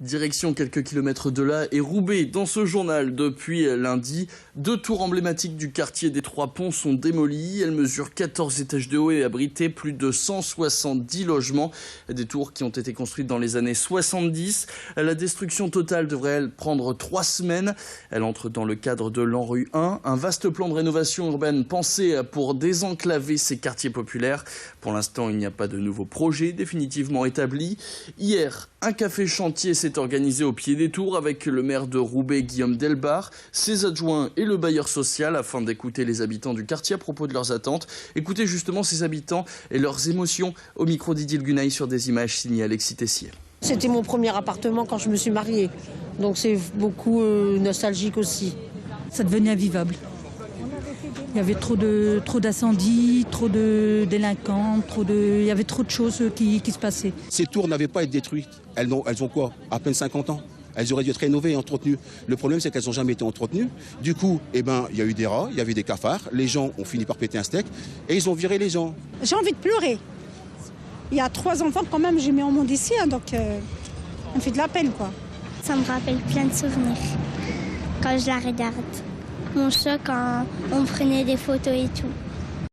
Direction quelques kilomètres de là et Roubaix. Dans ce journal, depuis lundi, 2 tours emblématiques du quartier des Trois Ponts sont démolies. Elles mesurent 14 étages de haut et abritaient plus de 170 logements. Des tours qui ont été construites dans les années 70. La destruction totale devrait, elle, prendre 3 semaines. Elle entre dans le cadre de l'ANRU 1, un vaste plan de rénovation urbaine pensé pour désenclaver ces quartiers populaires. Pour l'instant, il n'y a pas de nouveau projet définitivement établi. Hier, un café chantier s'est organisé au pied des tours avec le maire de Roubaix, Guillaume Delbar, ses adjoints et le bailleur social afin d'écouter les habitants du quartier à propos de leurs attentes. Écoutez justement ces habitants et leurs émotions au micro d'Idil Gunaï sur des images signées Alexis Tessier. C'était mon premier appartement quand je me suis mariée, donc c'est beaucoup nostalgique aussi. Ça devenait invivable. Il y avait trop d'incendies, trop de délinquants, il y avait trop de choses qui se passaient. Ces tours n'avaient pas été détruites. Elles ont quoi? À peine 50 ans. Elles auraient dû être rénovées et entretenues. Le problème, c'est qu'elles n'ont jamais été entretenues. Du coup, il y a eu des rats, il y avait des cafards. Les gens ont fini par péter un steak et ils ont viré les gens. J'ai envie de pleurer. Il y a 3 enfants quand même, j'ai mis au monde ici, donc on fait de la peine, quoi. Ça me rappelle plein de souvenirs quand je la regarde. Mon choc quand on prenait des photos et tout.